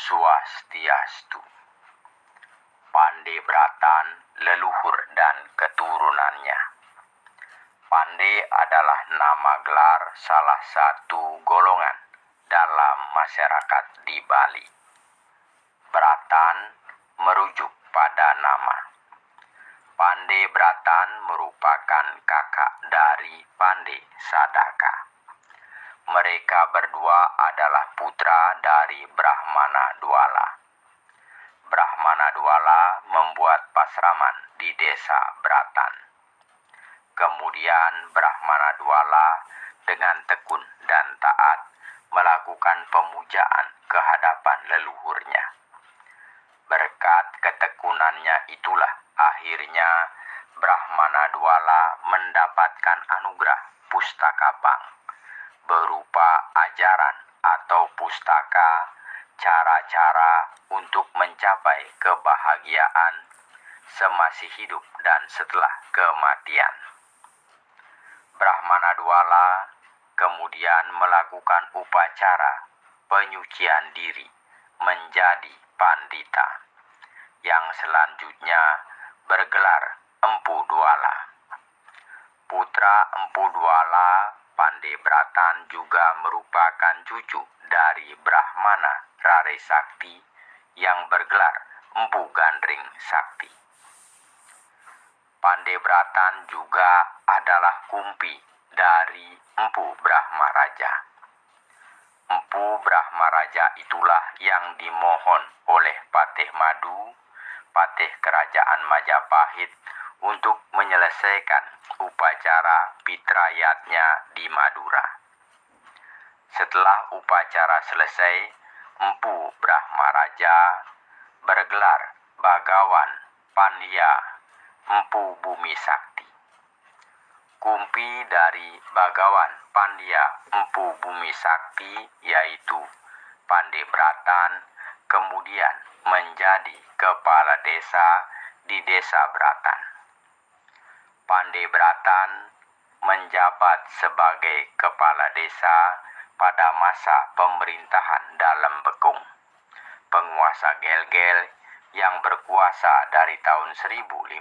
Swastiastu. Pandey Bratan, leluhur dan keturunannya. Pandey adalah nama gelar salah satu golongan dalam masyarakat di Bali. Bratan merujuk pada nama. Pandey Bratan merupakan kakak dari Pandey Sadaka. Mereka berdua adalah putra dari Brahmana Dwala. Brahmana Dwala membuat pasraman di desa Bratan. Kemudian Brahmana Dwala dengan tekun dan taat melakukan pemujaan ke hadapan leluhurnya. Berkat ketekunannya itulah akhirnya Brahmana Dwala mendapatkan anugerah Pustaka Bang berupa ajaran atau pustaka cara-cara untuk mencapai kebahagiaan semasih hidup dan setelah kematian. Brahmana Dwala kemudian melakukan upacara penyucian diri menjadi pandita yang selanjutnya bergelar Empu Dwala. Putra Empu Dwala, Pandey Bratan, juga merupakan cucu dari Brahmana Rare Sakti yang bergelar Empu Gandring Sakti. Pandey Bratan juga adalah kumpi dari Empu Brahmaraja. Empu Brahmaraja itulah yang dimohon oleh Patih Madu, Patih Kerajaan Majapahit, untuk menyelesaikan upacara pitrayatnya di Madura. Setelah upacara selesai, Empu Brahmaraja bergelar Bagawan Pandya Empu Bumi Sakti. Kumpi dari Bagawan Pandya Empu Bumi Sakti yaitu Pandey Bratan kemudian menjadi kepala desa di desa Bratan. Pandey Bratan menjabat sebagai kepala desa pada masa pemerintahan Dalem Bekung, penguasa Gel-Gel yang berkuasa dari tahun 1550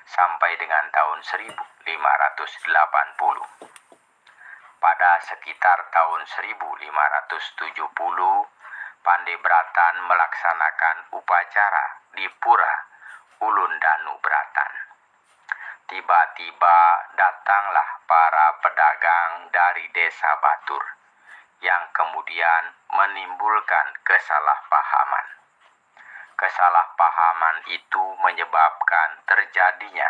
sampai dengan tahun 1580. Pada sekitar tahun 1570, Pandey Bratan melaksanakan upacara di Pura Ulun Danu Bratan. Tiba-tiba datanglah para pedagang dari desa Batur yang kemudian menimbulkan kesalahpahaman. Kesalahpahaman itu menyebabkan terjadinya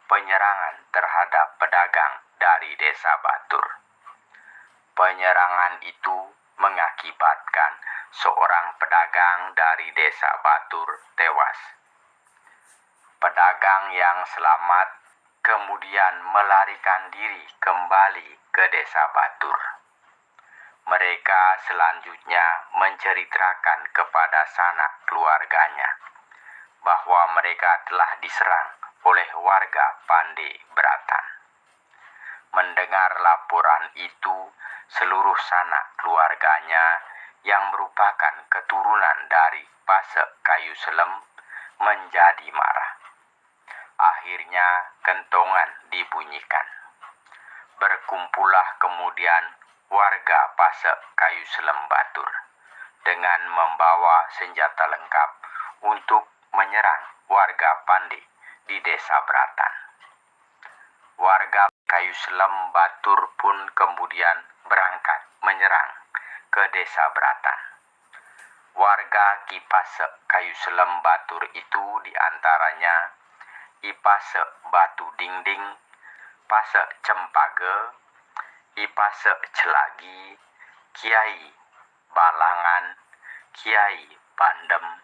penyerangan terhadap pedagang dari desa Batur. Penyerangan itu mengakibatkan seorang pedagang dari desa Batur tewas. Pedagang yang selamat kemudian melarikan diri kembali ke desa Batur. Mereka selanjutnya menceritakan kepada sanak keluarganya bahwa mereka telah diserang oleh warga Pandey Bratan. Mendengar laporan itu, seluruh sanak keluarganya yang merupakan keturunan dari Pasek Kayu Selem menjadi marah. Akhirnya kentongan dibunyikan. Berkumpullah kemudian warga Pasek Kayu Selem Batur dengan membawa senjata lengkap untuk menyerang warga Pandey di desa Bratan. Warga Kayu Selem Batur pun kemudian berangkat menyerang ke desa Bratan. Warga Ki Pasek Kayu Selem Batur itu diantaranya I Pasek Batu Dingding, Pasek Cempage, I Pasek Celagi, Kiai Balangan, Kiai Bandem,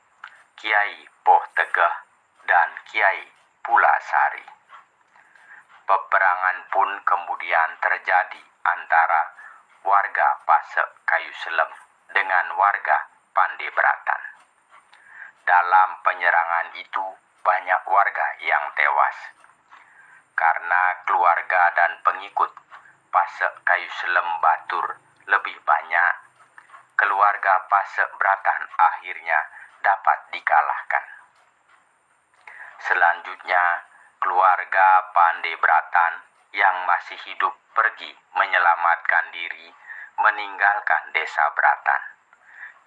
Kiai Poh Tegeh, dan Kiai Pulasari. Peperangan pun kemudian terjadi antara warga Pasek Kayu Selem dengan warga Pandey Bratan. Dalam penyerangan itu banyak warga yang tewas. Karena keluarga dan pengikut Pasek Kayu Selem Batur lebih banyak, keluarga Desa Pasebratan akhirnya dapat dikalahkan. Selanjutnya, keluarga Pandebratan yang masih hidup pergi menyelamatkan diri meninggalkan Desa Bratan.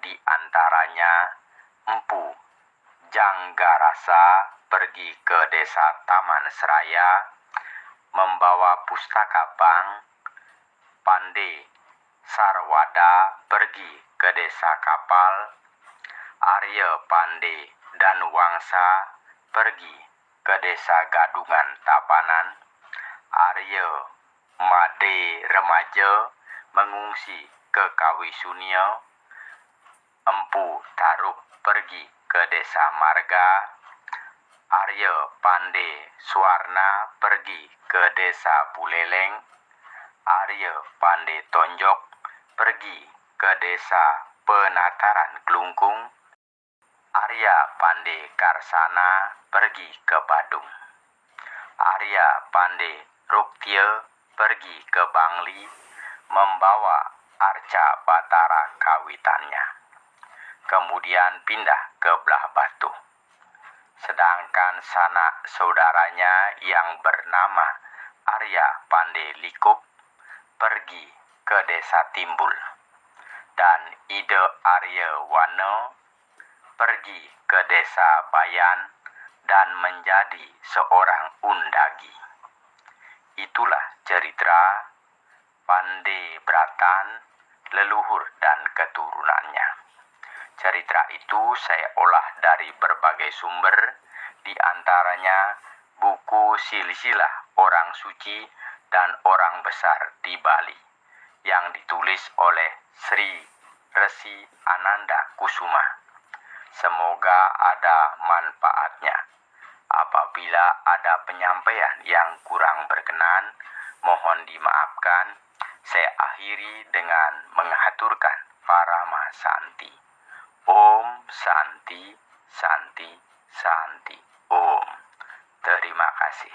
Di antaranya Empu Janggarasa pergi ke Desa Taman Seraya membawa pustaka bank. Pande Sarwada pergi ke Desa Kapal. Arya Pande dan Wangsa pergi ke Desa Gadungan Tabanan. Arya Made Remaja mengungsi ke Kawisunia. Empu Taruk pergi ke Desa Marga. Arya Pande Suwarna pergi ke Desa Buleleng. Arya Pande Tonjok pergi ke Desa Penataran Klungkung. Arya Pande Karsana pergi ke Badung. Arya Pande Ruktia pergi ke Bangli membawa arca Batara kawitannya. Kemudian pindah ke Belah Batu. Sedangkan sanak saudaranya yang bernama Arya Pande Likup pergi ke Desa Timbul. Dan Ida Arya Wano pergi ke Desa Bayan dan menjadi seorang undagi. Itulah cerita Pandebratan, leluhur dan keturunannya. Cerita itu saya olah dari berbagai sumber, di antaranya buku Silsilah Orang Suci dan Orang Besar di Bali yang ditulis oleh Sri Resi Ananda Kusuma. Semoga ada manfaatnya. Apabila ada penyampaian yang kurang berkenan, mohon dimaafkan. Saya akhiri dengan mengaturkan Parama Santi. Om Santi, Santi, Santi. Om. Terima kasih.